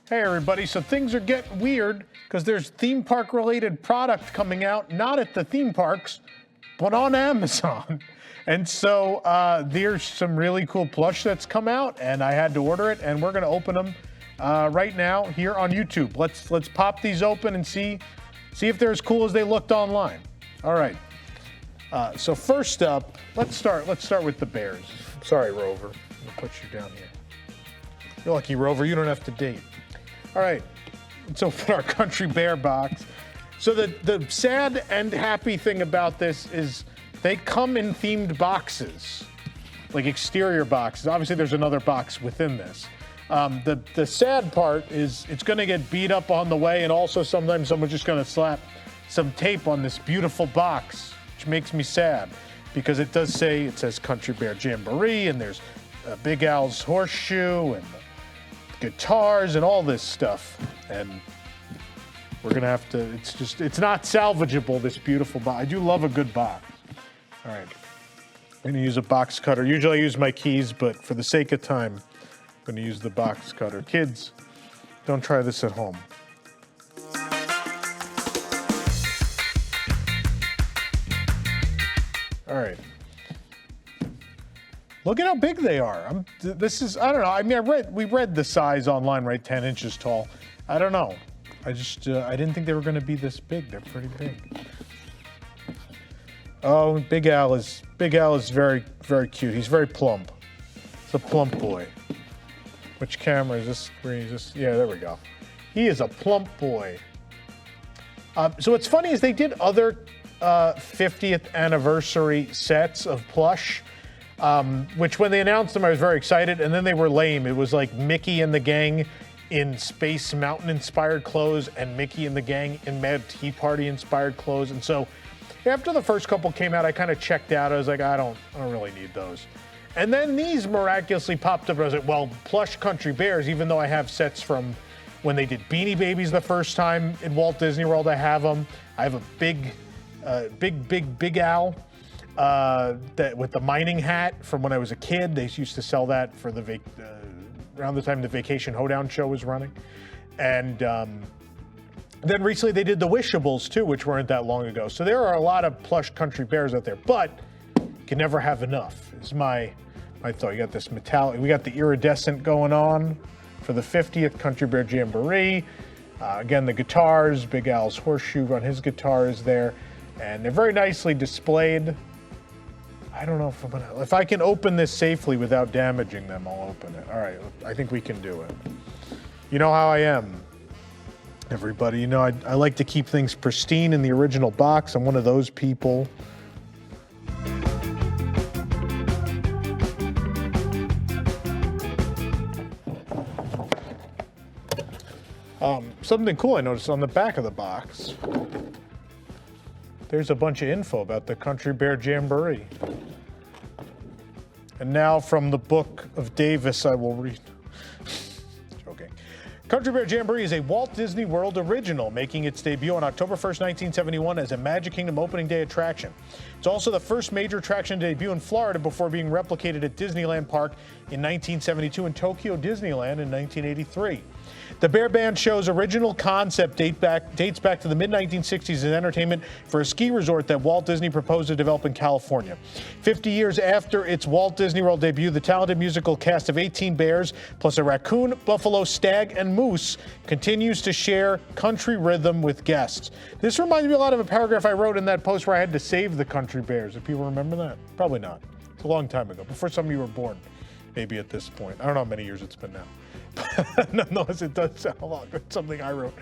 Hey everybody, so things are getting weird because there's theme park related product coming out, not at the theme parks, but on Amazon. And so there's some really cool plush that's come out and I had to order it and we're gonna open them right now here on YouTube. Let's pop these open and see if they're as cool as they looked online. All right, so first up, let's start with the bears. Sorry, Rover, I'll put you down here. You're lucky, Rover, you don't have to date. All right, let's open our Country Bear box. So the sad and happy thing about this is they come in themed boxes, like exterior boxes. Obviously, there's another box within this. The sad part is it's gonna get beat up on the way, and also sometimes someone's just gonna slap some tape on this beautiful box, which makes me sad because it says Country Bear Jamboree, and there's Big Al's horseshoe, and guitars and all this stuff, and we're gonna have to, it's not salvageable, this beautiful box. I do love a good box. All right, I'm gonna use a box cutter. Usually I use my keys, but for the sake of time, I'm gonna use the box cutter. Kids, don't try this at home. All right. Look at how big they are. I don't know. I mean, we read the size online, right? 10 inches tall. I don't know. I didn't think they were going to be this big. They're pretty big. Oh, Big Al is very, very cute. He's very plump. He's a plump boy. Which camera is this? Yeah, there we go. He is a plump boy. So what's funny is they did other 50th anniversary sets of plush. Which when they announced them, I was very excited, and then they were lame. It was like Mickey and the gang in Space Mountain inspired clothes and Mickey and the gang in Mad Tea Party inspired clothes. And so after the first couple came out, I kind of checked out. I was like, I don't really need those. And then these miraculously popped up. I was like, well, plush Country Bears, even though I have sets from when they did Beanie Babies the first time in Walt Disney World, I have them. I have a big Al. That with the mining hat from when I was a kid. They used to sell that for the around the time the Vacation Hoedown show was running. And then recently they did the Wishables too, which weren't that long ago. So there are a lot of plush Country Bears out there, but you can never have enough is my thought. You got this metallic, we got the iridescent going on for the 50th Country Bear Jamboree. Again, the guitars, Big Al's horseshoe on his guitar is there, and they're very nicely displayed. I don't know if I can open this safely without damaging them, I'll open it. All right, I think we can do it. You know how I am, everybody. You know, I like to keep things pristine in the original box. I'm one of those people. Something cool I noticed on the back of the box. There's a bunch of info about the Country Bear Jamboree. And now from the Book of Davis, I will read. Joking. Country Bear Jamboree is a Walt Disney World original, making its debut on October 1st, 1971 as a Magic Kingdom opening day attraction. It's also the first major attraction to debut in Florida before being replicated at Disneyland Park in 1972 and Tokyo Disneyland in 1983. The Bear Band show's original concept dates back to the mid-1960s as entertainment for a ski resort that Walt Disney proposed to develop in California. 50 years after its Walt Disney World debut, the talented musical cast of 18 bears, plus a raccoon, buffalo, stag, and moose, continues to share country rhythm with guests. This reminds me a lot of a paragraph I wrote in that post where I had to save the Country Bears. If people remember that? Probably not. It's a long time ago, before some of you were born, maybe at this point. I don't know how many years it's been now. Nonetheless, it does sound a lot like something I wrote.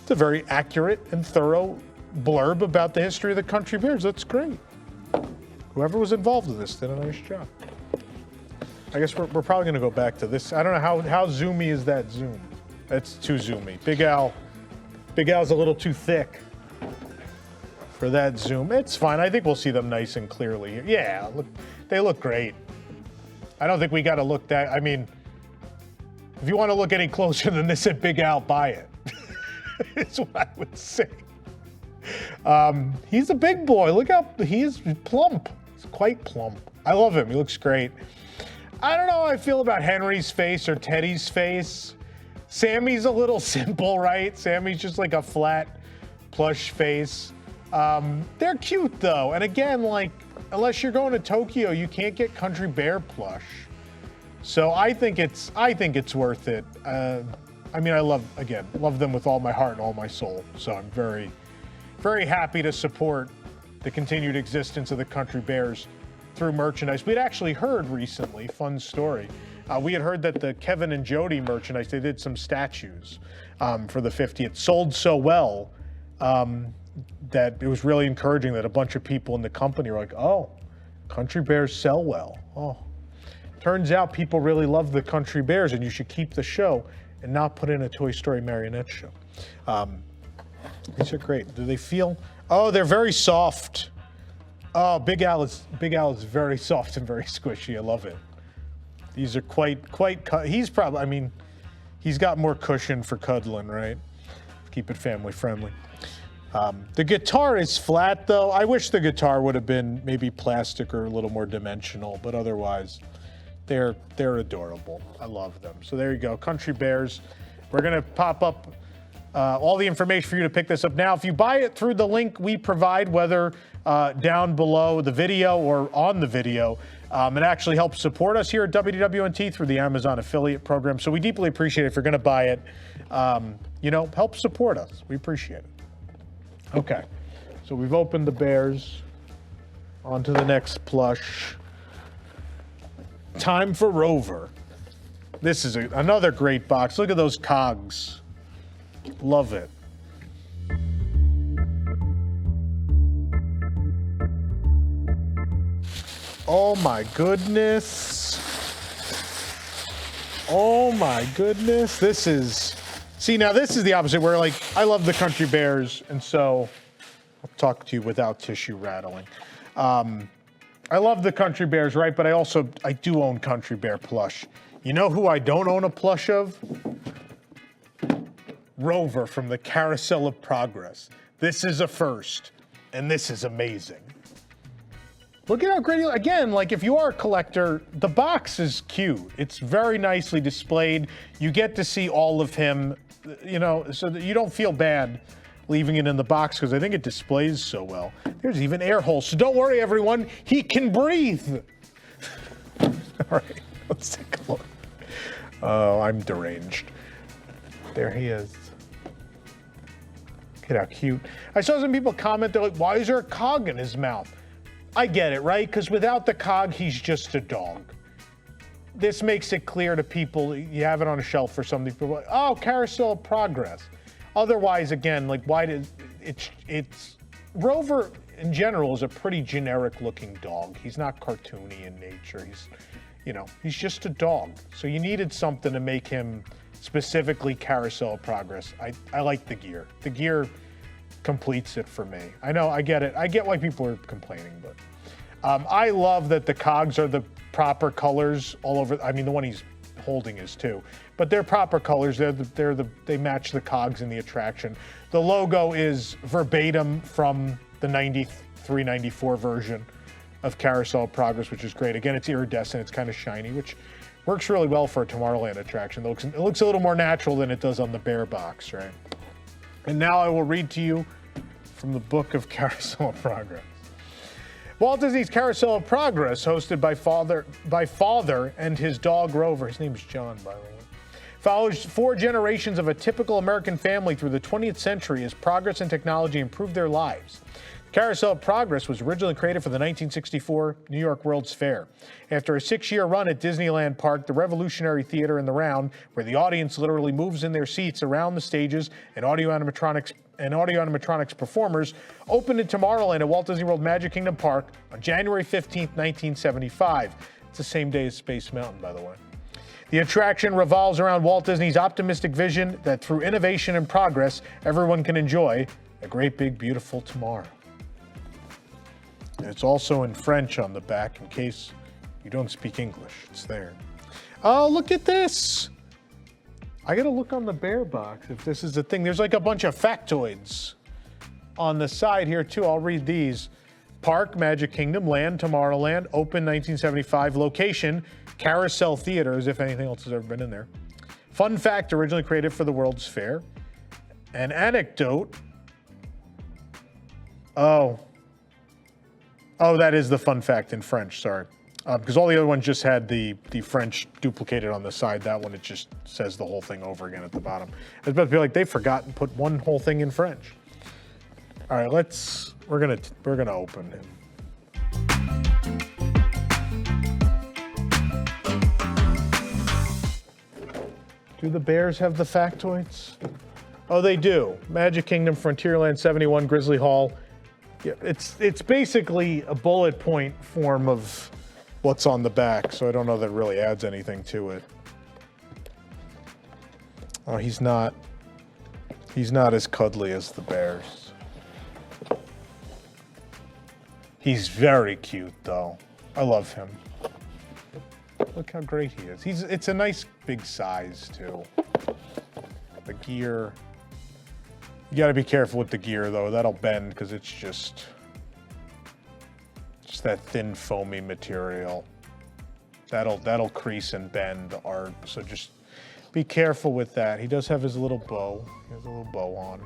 It's a very accurate and thorough blurb about the history of the Country Bears. That's great. Whoever was involved in this did a nice job. I guess we're probably going to go back to this. I don't know how zoomy is that zoom. That's too zoomy. Big Al's a little too thick for that zoom. It's fine. I think we'll see them nice and clearly. Yeah, look, they look great. I don't think we got to look that. I mean, if you want to look any closer than this at Big Al, buy it. Is what I would say. He's a big boy. Look how he's plump. He's quite plump. I love him. He looks great. I don't know how I feel about Henry's face or Teddy's face. Sammy's a little simple, right? Sammy's just like a flat plush face. They're cute though. And again, like, unless you're going to Tokyo, you can't get Country Bear plush. So I think it's worth it. I mean, I love them with all my heart and all my soul. So I'm very, very happy to support the continued existence of the Country Bears through merchandise. We'd actually heard recently, fun story, we had heard that the Kevin and Jody merchandise, they did some statues for the 50th, sold so well that it was really encouraging that a bunch of people in the company were like, oh, Country Bears sell well. Oh, turns out people really love the Country Bears, and you should keep the show and not put in a Toy Story marionette show. These are great. Do they feel? Oh, they're very soft. Oh, Big Al is very soft and very squishy. I love it. These are quite. He's probably. I mean, he's got more cushion for cuddling, right? Keep it family friendly. The guitar is flat though. I wish the guitar would have been maybe plastic or a little more dimensional, but otherwise, they're adorable. I love them. So there you go, Country Bears. We're gonna pop up all the information for you to pick this up now. If you buy it through the link we provide, whether down below the video or on the video, it actually helps support us here at WDWNT through the Amazon affiliate program. So we deeply appreciate it. If you're going to buy it, help support us. We appreciate it. Okay, so we've opened the Bears. On to the next plush. Time for Rover. This is another great box. Look at those cogs. Love it. Oh my goodness. Oh my goodness. This is the opposite where, like, I love the Country Bears, and so I'll talk to you without tissue rattling. I love the Country Bears, right? But I do own Country Bear plush. You know who I don't own a plush of? Rover from the Carousel of Progress. This is a first, and this is amazing. Look at how great, again, like if you are a collector, the box is cute. It's very nicely displayed. You get to see all of him, so that you don't feel bad leaving it in the box because I think it displays so well. There's even air holes. So don't worry, everyone. He can breathe. All right, let's take a look. Oh, I'm deranged. There he is. Look at how cute. I saw some people comment, they're like, why is there a cog in his mouth? I get it, right? Because without the cog, he's just a dog. This makes it clear to people, you have it on a shelf for something, people are like, oh, Carousel of Progress. Otherwise, again, like, why did it's Rover in general is a pretty generic looking dog. He's not cartoony in nature. He's just a dog. So you needed something to make him specifically Carousel of Progress. I like the gear. The gear completes it for me. I know, I get it. I get why people are complaining, but I love that the cogs are the proper colors all over. I mean, the one he's holding is too, but they're proper colors. They match the cogs in the attraction. The logo is verbatim from the 93, 94 version of Carousel of Progress, which is great. Again, it's iridescent. It's kind of shiny, which works really well for a Tomorrowland attraction. It looks a little more natural than it does on the Bear box, right? And now I will read to you from the book of Carousel of Progress. Walt Disney's Carousel of Progress, hosted by father and his dog Rover. His name's John, by the way. Follows 4 generations of a typical American family through the 20th century as progress and technology improved their lives. Carousel of Progress was originally created for the 1964 New York World's Fair. After a 6-year run at Disneyland Park, the Revolutionary Theater in the Round, where the audience literally moves in their seats around the stages and audio animatronics performers, opened in Tomorrowland at Walt Disney World Magic Kingdom Park on January 15, 1975. It's the same day as Space Mountain, by the way. The attraction revolves around Walt Disney's optimistic vision that through innovation and progress, everyone can enjoy a great big beautiful tomorrow. And it's also in French on the back in case you don't speak English. It's there. Oh, look at this. I gotta look on the Bear box if this is a thing. There's like a bunch of factoids on the side here too. I'll read these. Park, Magic Kingdom, Land, Tomorrowland, open 1975, location, Carousel Theater, as if anything else has ever been in there. Fun fact originally created for the World's Fair. An anecdote. Oh, that is the fun fact in French, sorry. Because all the other ones just had the French duplicated on the side. That one, it just says the whole thing over again at the bottom. I was about to be like, they forgot and put one whole thing in French. All right, we're gonna open him. Do the bears have the factoids? Oh, they do. Magic Kingdom, Frontierland 71, Grizzly Hall. Yeah, it's basically a bullet point form of what's on the back, so I don't know that it really adds anything to it. Oh, he's not as cuddly as the bears. He's very cute, though. I love him. Look how great he is. It's a nice big size, too. The gear. You gotta be careful with the gear, though. That'll bend, because it's just that thin, foamy material. That'll crease and bend the art, so just be careful with that. He does have his little bow. He has a little bow on.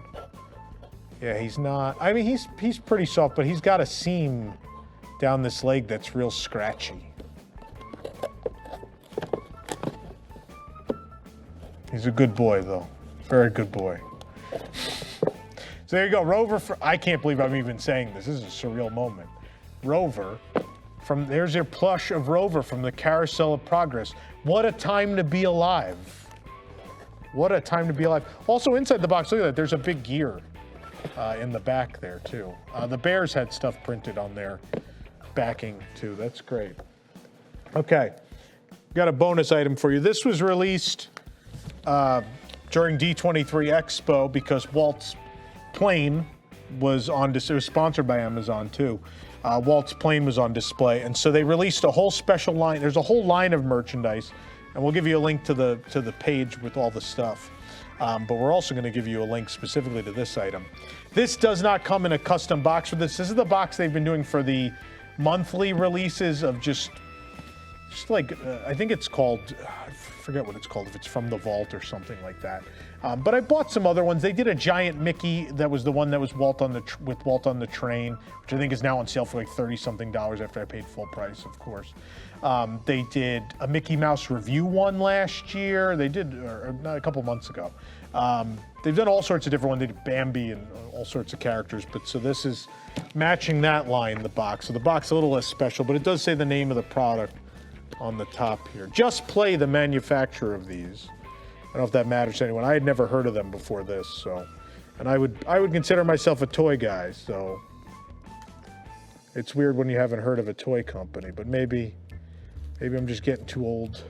Yeah, he's not... I mean, he's pretty soft, but he's got a seam down this leg that's real scratchy. He's a good boy, though. Very good boy. So there you go, Rover. I can't believe I'm even saying this. This is a surreal moment. Rover, there's your plush of Rover from the Carousel of Progress. What a time to be alive. What a time to be alive. Also inside the box, look at that, there's a big gear in the back there too. The bears had stuff printed on their backing too. That's great. Okay, got a bonus item for you. This was released during D23 Expo because Walt's plane was on display. It was sponsored by Amazon too. Walt's plane was on display, and so they released a whole special line. There's a whole line of merchandise, and we'll give you a link to the page with all the stuff. But we're also going to give you a link specifically to this item. This does not come in a custom box for this. This is the box they've been doing for the monthly releases of just like I think it's called. I forget what it's called. If it's from the vault or something like that. But I bought some other ones. They did a giant Mickey that was the one that was with Walt on the train, which I think is now on sale for like $30-something after I paid full price, of course. They did a Mickey Mouse review one last year. They did a couple months ago. They've done all sorts of different ones. They did Bambi and all sorts of characters. But so this is matching that line, the box. So the box is a little less special, but it does say the name of the product on the top here. Just Play, the manufacturer of these. I don't know if that matters to anyone. I had never heard of them before this, so, and I would consider myself a toy guy, so it's weird when you haven't heard of a toy company, but maybe I'm just getting too old.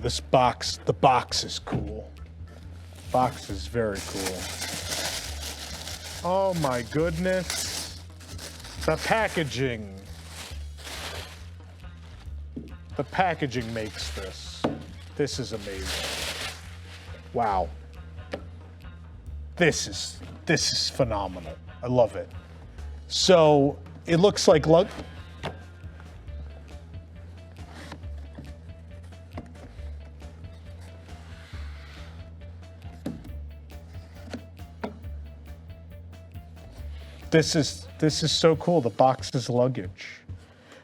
This box, the box is cool. Box is very cool. Oh my goodness. The packaging. The packaging makes this. This is amazing. Wow. This is phenomenal. I love it. So it looks like This is so cool. The box is luggage.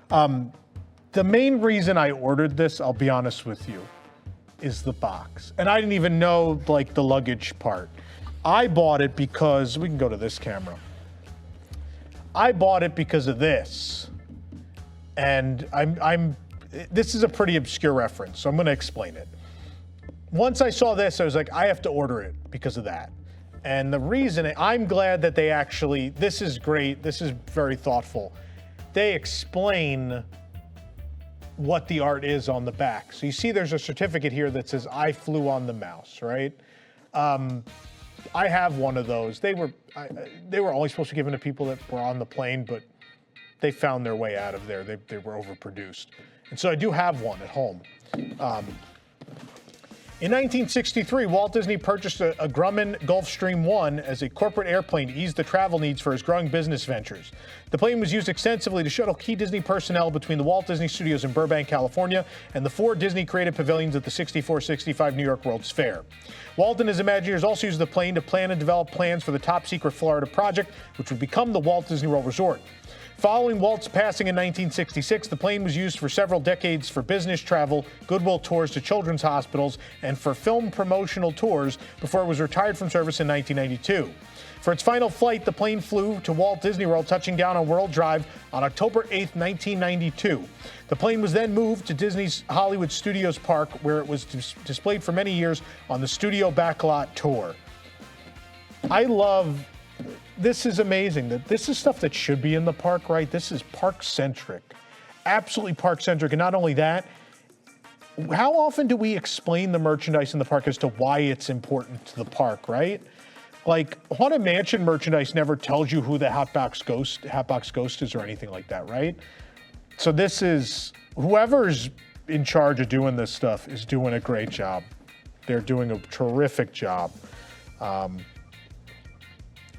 The main reason I ordered this, I'll be honest with you, is the box. And I didn't even know like the luggage part. I bought it because, we can go to this camera. I bought it because of this. And this is a pretty obscure reference, so I'm gonna explain it. Once I saw this, I was like, I have to order it because of that. And the reason, I'm glad that they actually, this is great, this is very thoughtful. They explain what the art is on the back. So you see there's a certificate here that says, I flew on the mouse, right? I have one of those. They were only supposed to be given to people that were on the plane, but they found their way out of there. They were overproduced. And so I do have one at home. In 1963, Walt Disney purchased a Grumman Gulfstream I as a corporate airplane to ease the travel needs for his growing business ventures. The plane was used extensively to shuttle key Disney personnel between the Walt Disney Studios in Burbank, California, and the 4 Disney Creative Pavilions at the 64-65 New York World's Fair. Walt and his Imagineers also used the plane to plan and develop plans for the top-secret Florida project, which would become the Walt Disney World Resort. Following Walt's passing in 1966, the plane was used for several decades for business travel, goodwill tours to children's hospitals, and for film promotional tours before it was retired from service in 1992. For its final flight, the plane flew to Walt Disney World, touching down on World Drive on October 8, 1992. The plane was then moved to Disney's Hollywood Studios Park, where it was displayed for many years on the Studio Backlot Tour. This is amazing. This is stuff that should be in the park, right? This is park-centric. Absolutely park-centric. And not only that, how often do we explain the merchandise in the park as to why it's important to the park, right? Like, Haunted Mansion merchandise never tells you who the Hatbox Ghost is or anything like that, right? So this is, whoever's in charge of doing this stuff is doing a great job. They're doing a terrific job.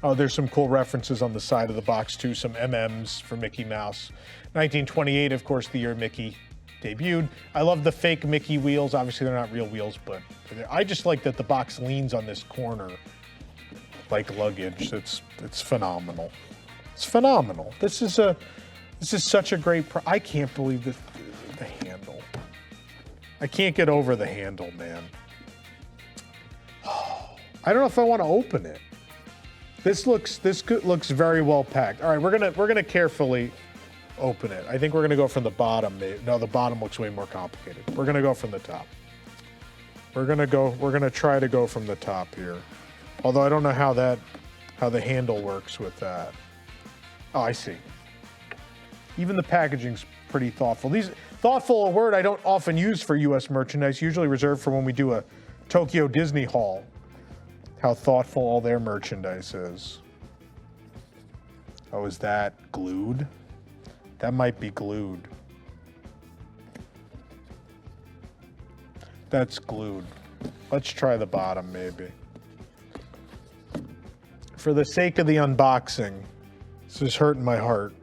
Oh, there's some cool references on the side of the box, too. Some MMs for Mickey Mouse. 1928, of course, the year Mickey debuted. I love the fake Mickey wheels. Obviously, they're not real wheels, but I just like that the box leans on this corner like luggage. It's phenomenal. It's phenomenal. This is such a great I can't believe the handle. I can't get over the handle, man. I don't know if I want to open it. This looks very well packed. All right, we're gonna carefully open it. I think we're gonna go from the bottom. No, the bottom looks way more complicated. We're gonna go from the top. We're gonna try to go from the top here. Although I don't know how the handle works with that. Oh, I see. Even the packaging's pretty thoughtful. Thoughtful, a word I don't often use for U.S. merchandise, usually reserved for when we do a Tokyo Disney haul. How thoughtful all their merchandise is. Oh, is that glued? That might be glued. That's glued. Let's try the bottom, maybe. For the sake of the unboxing, this is hurting my heart.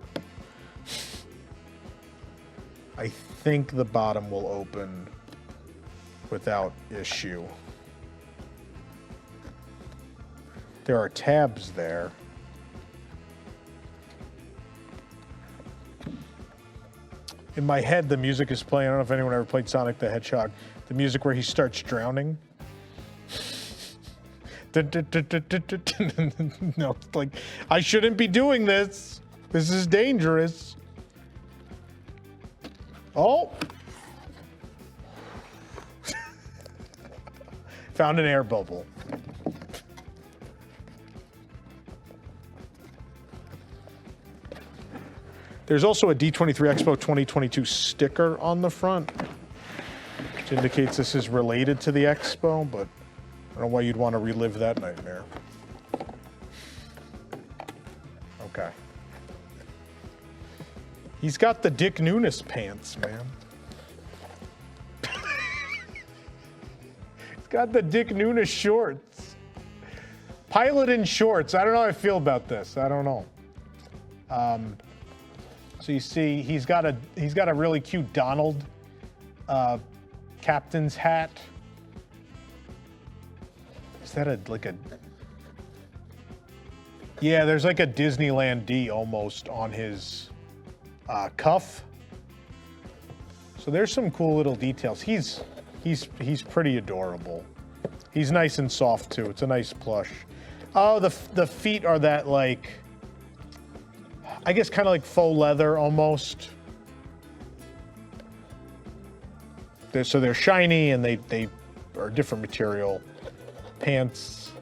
I think the bottom will open without issue. There are tabs there. In my head, the music is playing. I don't know if anyone ever played Sonic the Hedgehog. The music where he starts drowning. No, like, I shouldn't be doing this. This is dangerous. Oh. Found an air bubble. There's also a D23 Expo 2022 sticker on the front, which indicates this is related to the expo, but I don't know why you'd want to relive that nightmare. Okay. He's got the Dick Nunes pants, man. He's got the Dick Nunes shorts. Pilot in shorts. I don't know how I feel about this. I don't know. So you see, he's got a really cute Donald captain's hat. Is that like a? Yeah, there's like a Disneyland D almost on his cuff. So there's some cool little details. He's pretty adorable. He's nice and soft too. It's a nice plush. Oh, the feet are that like, I guess kind of like faux leather almost. They're shiny and they are different material. Pants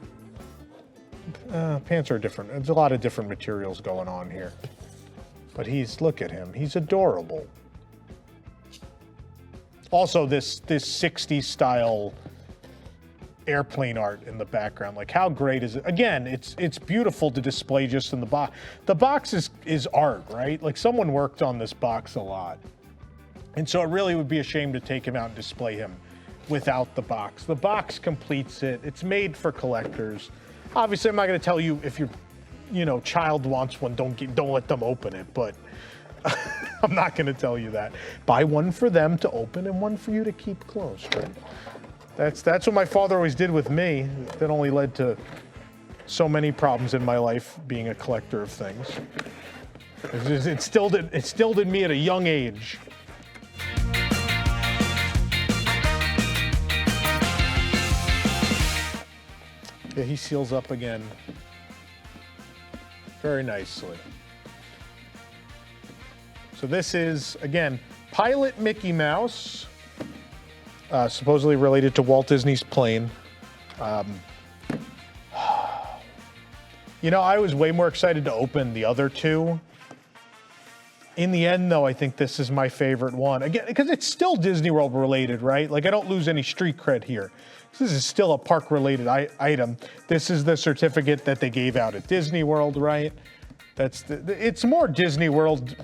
are different. There's a lot of different materials going on here. But look at him. He's adorable. Also, this 60s style airplane art in the background. Like, how great is it? Again, it's beautiful to display just in the box. The box is art, right? Like, someone worked on this box a lot. And so it really would be a shame to take him out and display him without the box. The box completes it. It's made for collectors. Obviously, I'm not going to tell you if your, child wants one, don't let them open it, but I'm not going to tell you that. Buy one for them to open and one for you to keep close, right? That's what my father always did with me. That only led to so many problems in my life being a collector of things. It instilled in me at a young age. Yeah, he seals up again very nicely. So this is, again, Pilot Mickey Mouse, supposedly related to Walt Disney's plane. I was way more excited to open the other two. In the end, though, I think this is my favorite one. Again, because it's still Disney World related, right? Like, I don't lose any street cred here. This is still a park-related item. This is the certificate that they gave out at Disney World, right? It's more Disney World.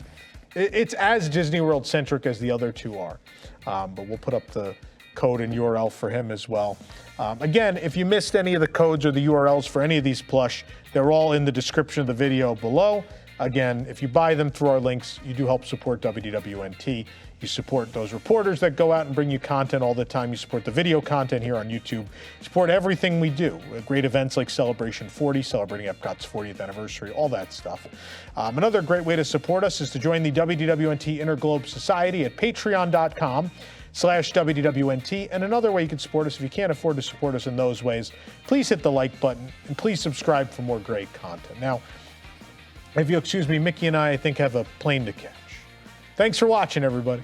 It's as Disney World centric as the other two are. But we'll put up the code and URL for him as well. Again, if you missed any of the codes or the URLs for any of these plush, they're all in the description of the video below. Again, if you buy them through our links, you do help support WDWNT. You support those reporters that go out and bring you content all the time. You support the video content here on YouTube. You support everything we do. Great events like Celebration 40, celebrating Epcot's 40th anniversary, all that stuff. Another great way to support us is to join the WDWNT Interglobe Society at patreon.com/WDWNT. And another way you can support us, if you can't afford to support us in those ways, please hit the like button and please subscribe for more great content. Now, if you'll excuse me, Mickey and I think, have a plane to catch. Thanks for watching, everybody.